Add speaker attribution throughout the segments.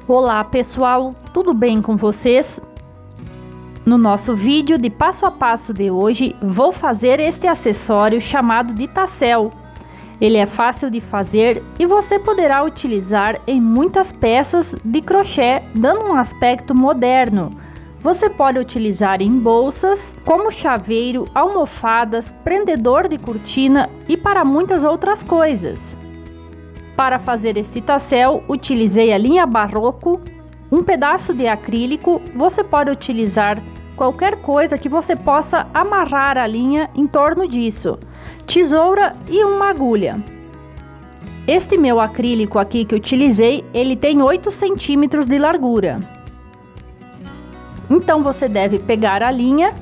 Speaker 1: Olá pessoal, tudo bem com vocês? No nosso vídeo de passo a passo de hoje, vou fazer este acessório chamado de tassel. Ele é fácil de fazer e você poderá utilizar em muitas peças de crochê, dando um aspecto moderno. Você pode utilizar em bolsas, como chaveiro, almofadas, prendedor de cortina e para muitas outras coisas. Para fazer este tassel, utilizei a linha barroco, um pedaço de acrílico. Você pode utilizar qualquer coisa que você possa amarrar a linha em torno disso, tesoura e uma agulha. Este meu acrílico aqui que utilizei, ele tem 8 centímetros de largura. Então você deve pegar a linha,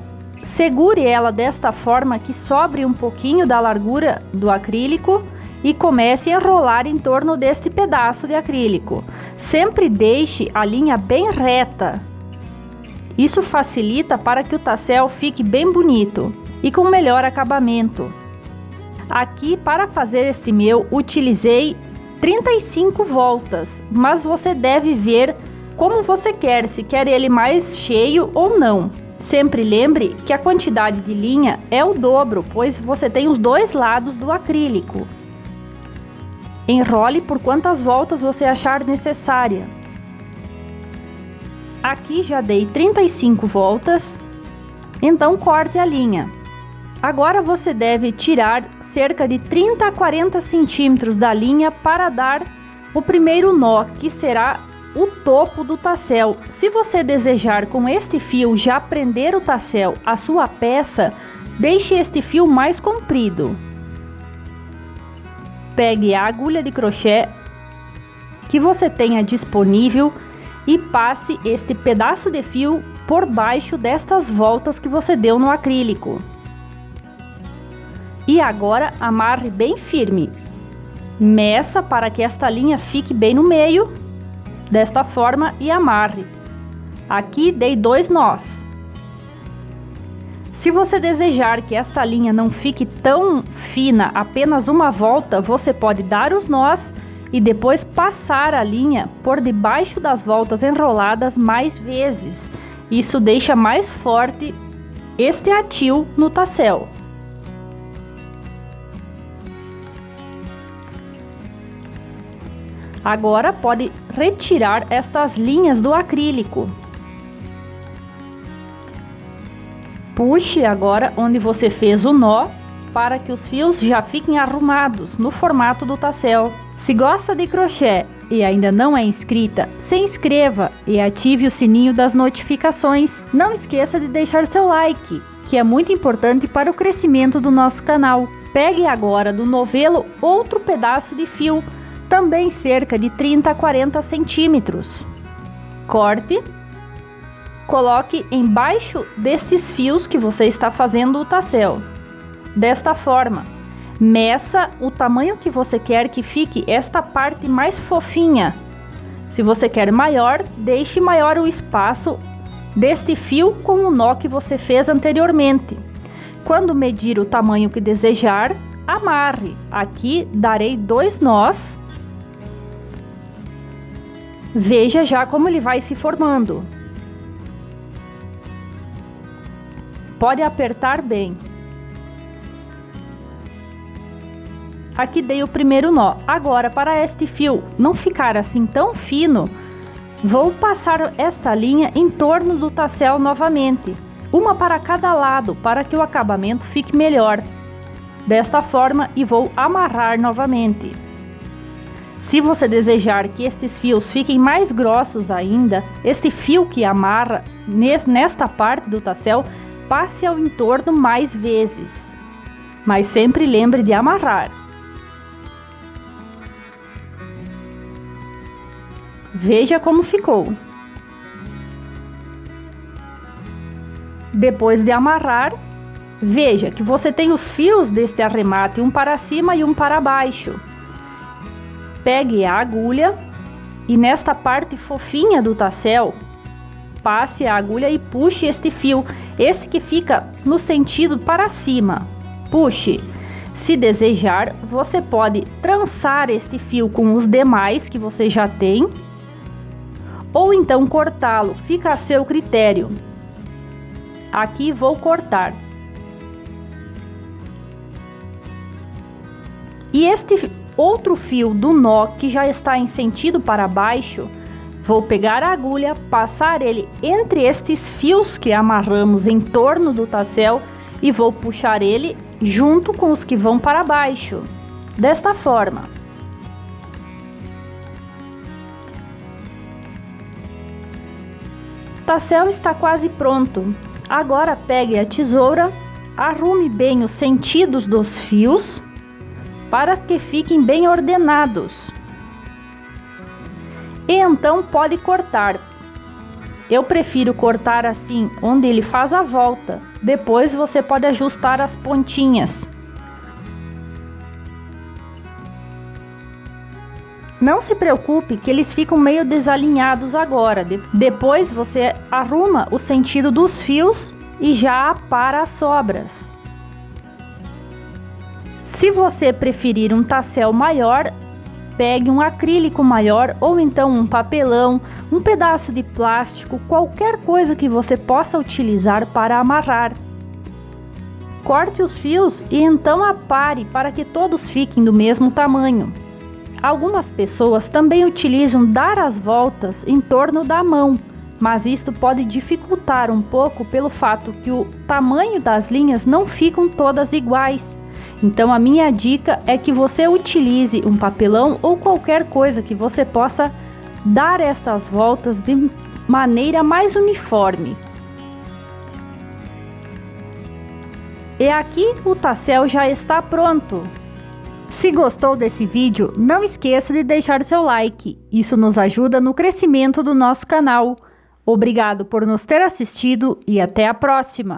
Speaker 1: segure ela desta forma que sobre um pouquinho da largura do acrílico e comece a enrolar em torno deste pedaço de acrílico. Sempre deixe a linha bem reta. Isso facilita para que o tassel fique bem bonito e com melhor acabamento. Aqui, para fazer este meu, utilizei 35 voltas, mas você deve ver como você quer, se quer ele mais cheio ou não. Sempre lembre que a quantidade de linha é o dobro, pois você tem os dois lados do acrílico. Enrole por quantas voltas você achar necessária. Aqui já dei 35 voltas, então corte a linha. Agora você deve tirar cerca de 30 a 40 centímetros da linha para dar o primeiro nó, que será o topo do tassel. Se você desejar com este fio já prender o tassel à sua peça, deixe este fio mais comprido. Pegue a agulha de crochê que você tenha disponível e passe este pedaço de fio por baixo destas voltas que você deu no acrílico. E agora amarre bem firme. Meça para que esta linha fique bem no meio, desta forma, e amarre. Aqui dei 2 nós. Se você desejar que esta linha não fique tão fina, apenas uma volta, você pode dar os nós e depois passar a linha por debaixo das voltas enroladas mais vezes. Isso deixa mais forte este atil no tassel. Agora pode retirar estas linhas do acrílico. Puxe agora onde você fez o nó para que os fios já fiquem arrumados no formato do tassel. Se gosta de crochê e ainda não é inscrita, se inscreva e ative o sininho das notificações. Não esqueça de deixar seu like, que é muito importante para o crescimento do nosso canal. Pegue agora do novelo outro pedaço de fio, também cerca de 30 a 40 centímetros. Corte. Coloque embaixo destes fios que você está fazendo o tassel. Desta forma, meça o tamanho que você quer que fique esta parte mais fofinha. Se você quer maior, deixe maior o espaço deste fio com o nó que você fez anteriormente. Quando medir o tamanho que desejar, amarre. Aqui darei 2 nós. Veja já como ele vai se formando. Pode apertar bem. Aqui dei o primeiro nó. Agora, para este fio não ficar assim tão fino, vou passar esta linha em torno do tassel novamente, uma para cada lado, para que o acabamento fique melhor. Desta forma, e vou amarrar novamente. Se você desejar que estes fios fiquem mais grossos ainda, este fio que amarra nesta parte do tassel, passe ao entorno mais vezes, mas sempre lembre de amarrar. Veja como ficou. Depois de amarrar, veja que você tem os fios deste arremate, um para cima e um para baixo. Pegue a agulha e nesta parte fofinha do tassel, passe a agulha e puxe este fio, este que fica no sentido para cima. Puxe. Se desejar, você pode trançar este fio com os demais que você já tem, ou então cortá-lo, fica a seu critério. Aqui vou cortar. E este outro fio do nó que já está em sentido para baixo, vou pegar a agulha, passar ele entre estes fios que amarramos em torno do tassel e vou puxar ele junto com os que vão para baixo, desta forma. O tassel está quase pronto. Agora pegue a tesoura, arrume bem os sentidos dos fios para que fiquem bem ordenados. E então pode cortar. Eu prefiro cortar assim, onde ele faz a volta. Depois você pode ajustar as pontinhas. Não se preocupe que eles ficam meio desalinhados agora. Depois você arruma o sentido dos fios e já apara as sobras. Se você preferir um tassel maior, pegue um acrílico maior ou então um papelão, um pedaço de plástico, qualquer coisa que você possa utilizar para amarrar. Corte os fios e então apare para que todos fiquem do mesmo tamanho. Algumas pessoas também utilizam dar as voltas em torno da mão, mas isto pode dificultar um pouco pelo fato que o tamanho das linhas não ficam todas iguais. Então a minha dica é que você utilize um papelão ou qualquer coisa que você possa dar estas voltas de maneira mais uniforme. E aqui o tassel já está pronto. Se gostou desse vídeo, não esqueça de deixar seu like. Isso nos ajuda no crescimento do nosso canal. Obrigado por nos ter assistido e até a próxima!